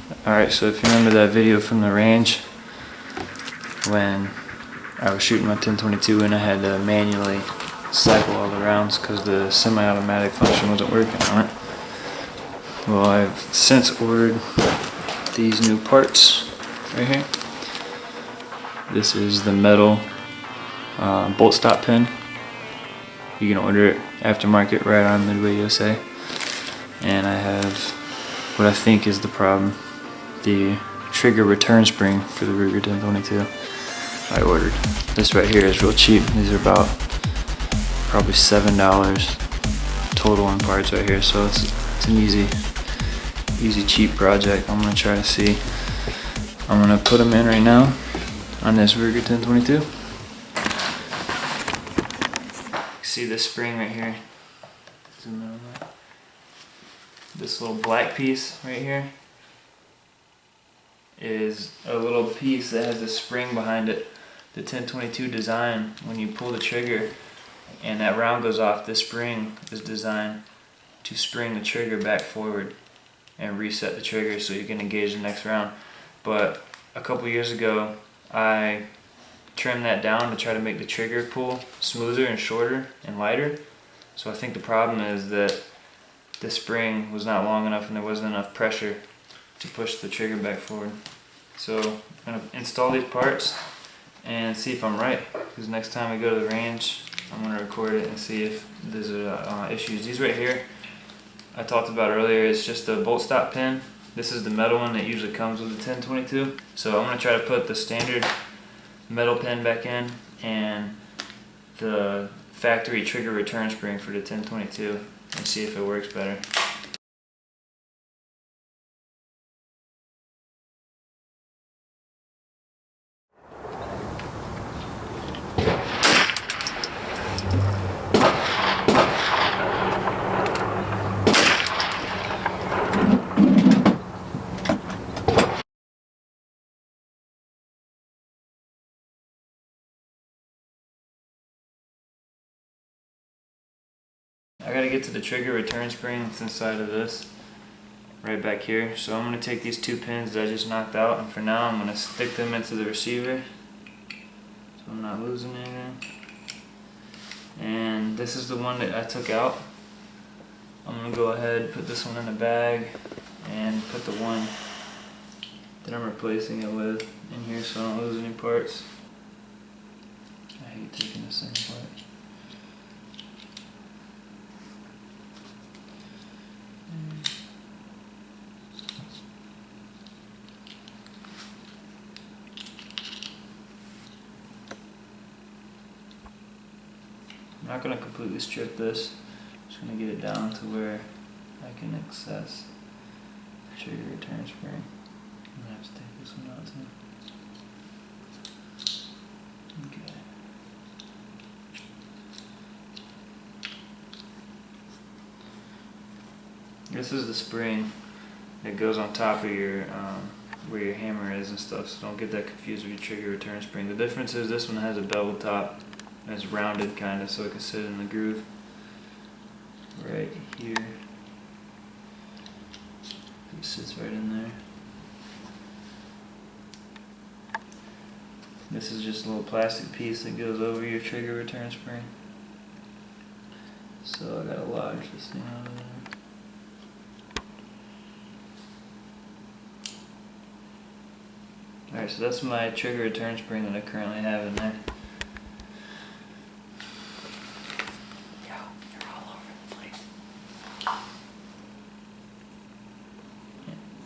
Alright, so if you remember that video from the range when I was shooting my 1022 and I had to manually cycle all the rounds because the semi-automatic function wasn't working on it. Well, I've since ordered these new parts right here. This is the metal bolt stop pin. You can order it aftermarket right on Midway USA. And I have what I think is the problem, the trigger return spring for the Ruger 1022. I ordered. This right here is real cheap. These are about probably $7 total in parts right here, so it's an easy cheap project. I'm gonna try to see. I'm gonna put them in right now on this Ruger 1022. See this spring right here? Zoom in on that. This little black piece right here is a little piece that has a spring behind it. The 1022 design, when you pull the trigger and that round goes off, this spring is designed to spring the trigger back forward and reset the trigger so you can engage the next round. But a couple years ago I trimmed that down to try to make the trigger pull smoother and shorter and lighter. So I think the problem is that the spring was not long enough and there wasn't enough pressure to push the trigger back forward. So I'm going to install these parts and see if I'm right, because next time we go to the range I'm going to record it and see if there's issues. These right here I talked about earlier, it's just a bolt stop pin. This is the metal one that usually comes with the 1022. So I'm going to try to put the standard metal pin back in and the factory trigger return spring for the 1022 and see if it works better. I gotta get to the trigger return spring that's inside of this, right back here. So I'm gonna take these two pins that I just knocked out, and for now I'm gonna stick them into the receiver so I'm not losing anything. And this is the one that I took out. I'm gonna go ahead, put this one in a bag, and put the one that I'm replacing it with in here so I don't lose any parts. I hate taking this thing apart. I'm not going to completely strip this, I'm just going to get it down to where I can access the trigger return spring. I'm going to have to take this one out too. Okay. This is the spring that goes on top of your where your hammer is and stuff, so don't get that confused with your trigger return spring. The difference is this one has a bevel top. It's rounded kind of so it can sit in the groove right here. It sits right in there. This is just a little plastic piece that goes over your trigger return spring. So I gotta lodge this thing out of there. Alright, so that's my trigger return spring that I currently have in there.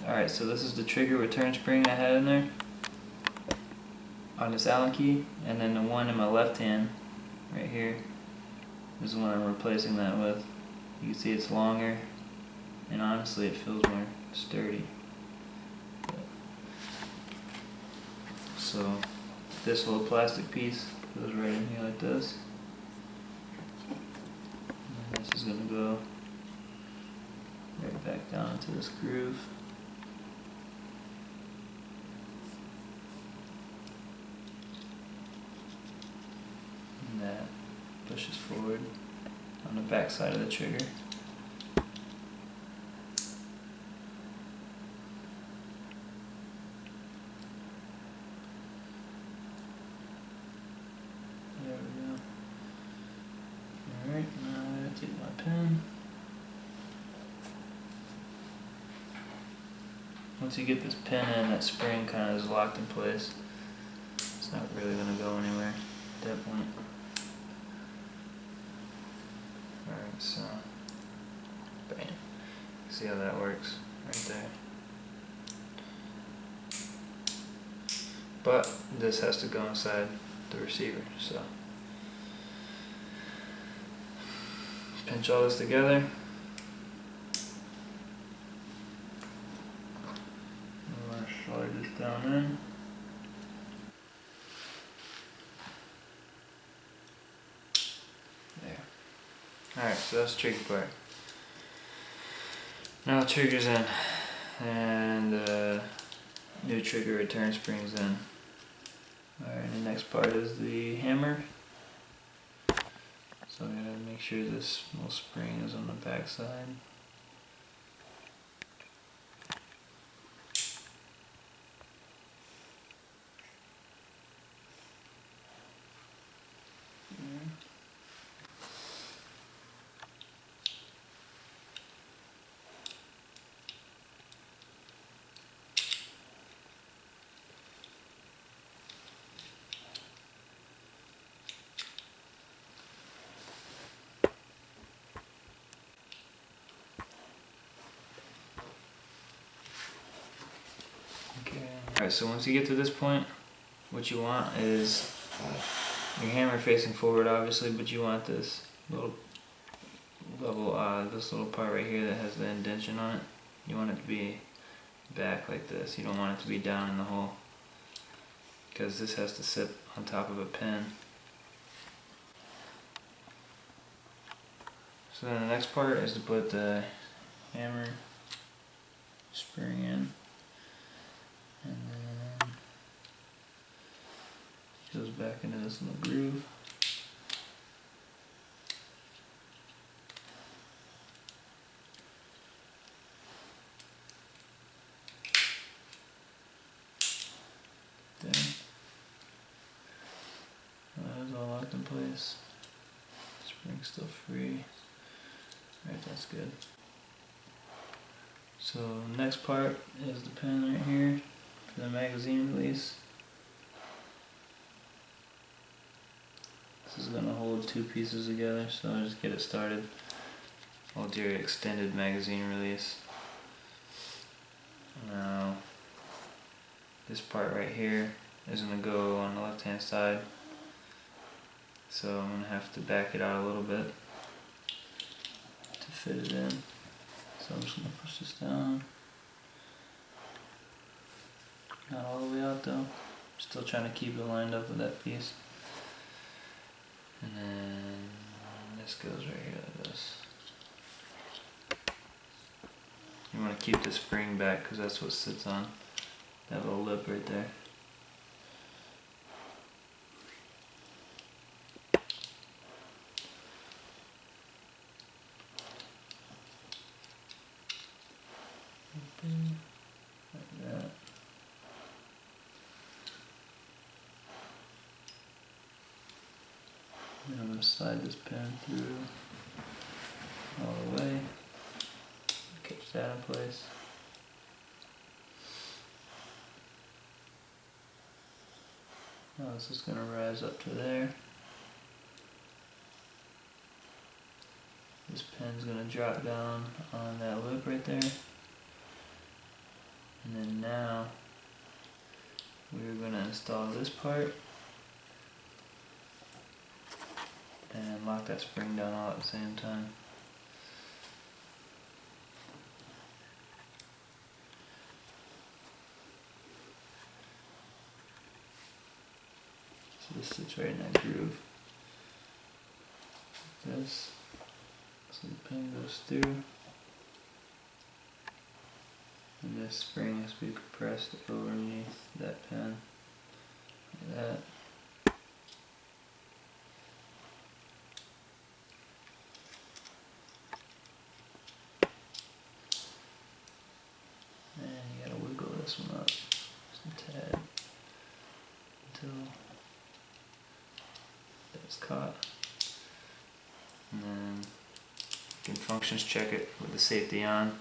Alright, so this is the trigger return spring I had in there on this Allen key, and then the one in my left hand right here is the one I'm replacing that with. You can see it's longer and honestly it feels more sturdy. So this little plastic piece goes right in here like this. And this is going to go right back down into this groove. And that pushes forward on the back side of the trigger. once you get this pin in, that spring kind of is locked in place. It's not really going to go anywhere at that point. Alright, so bam. See how that works right there. But this has to go inside the receiver, so pinch all this together. I'm going to slide this down in. There. Alright, so that's the trigger part. Now the trigger's in, and new trigger return springs in. Alright, the next part is the hammer. So I'm going to make sure this little spring is on the back side. Alright, so once you get to this point, what you want is your hammer facing forward, obviously, but you want this little this little part right here that has the indentation on it. You want it to be back like this. You don't want it to be down in the hole, because this has to sit on top of a pin. So then the next part is to put the hammer spring in. And then it goes back into this little groove. There. That is all locked in place. Spring's still free. Alright, that's good. So next part is the pin right here for the magazine release. This is going to hold two pieces together, so I'll just get it started. I'll do your extended magazine release. Now this part right here is going to go on the left hand side, so I'm going to have to back it out a little bit to fit it in. So I'm just going to push this down. Not all the way out though. Still trying to keep it lined up with that piece. And then this goes right here like this. You want to keep the spring back because that's what sits on that little lip right there. Like that. And I'm going to slide this pin through all the way, catch that in place. Now this is going to rise up to there. This pin's going to drop down on that loop right there. And then now we're going to install this part and lock that spring down all at the same time. So this sits right in that groove. Like this. So the pin goes through. And this spring has to be compressed underneath that pin. Like that. And you gotta wiggle this one up just a tad until that's caught. And then you can functions check it with the safety on.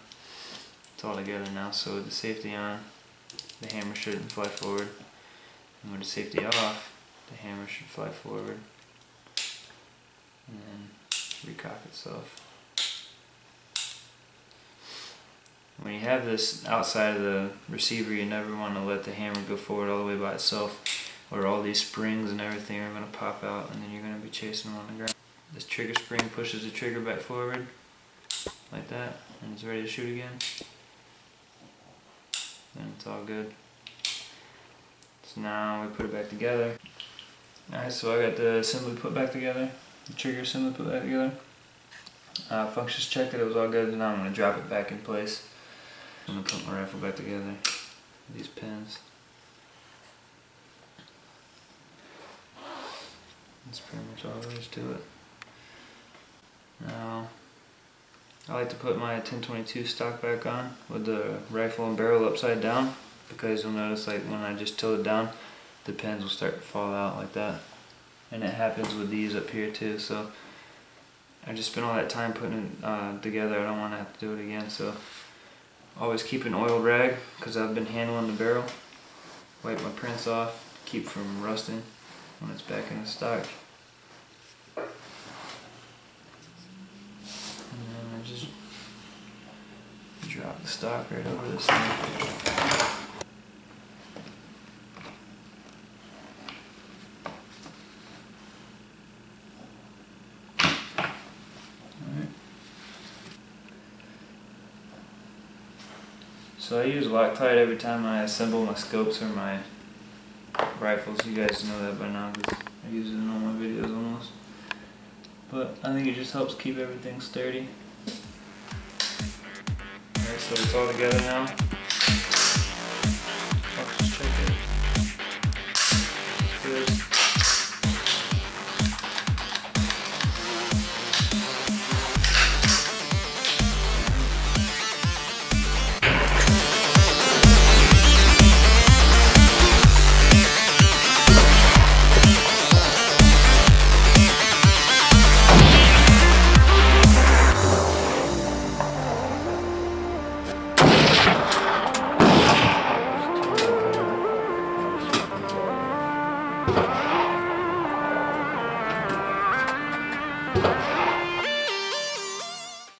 It's all together now, so with the safety on, the hammer shouldn't fly forward. And with the safety off, the hammer should fly forward and then recock itself. When you have this outside of the receiver, you never want to let the hammer go forward all the way by itself, or all these springs and everything are going to pop out and then you're going to be chasing them on the ground. This trigger spring pushes the trigger back forward like that, and it's ready to shoot again. Then it's all good. So now we put it back together. Alright, so I got the assembly put back together, the trigger assembly put back together. Functions checked that it was all good, and now I'm going to drop it back in place. I'm going to put my rifle back together with these pins. That's pretty much all there is to it. Now, I like to put my 1022 stock back on with the rifle and barrel upside down, because you'll notice like when I just tilt it down, the pins will start to fall out like that. And it happens with these up here too, so I just spent all that time putting it together. I don't want to have to do it again, so always keep an oil rag, because I've been handling the barrel. Wipe my prints off, keep from rusting when it's back in the stock. And then I just drop the stock right over this thing. So I use Loctite every time I assemble my scopes or my rifles. You guys know that by now because I use it in all my videos almost. But I think it just helps keep everything sturdy. Alright, so it's all together now. I'll just check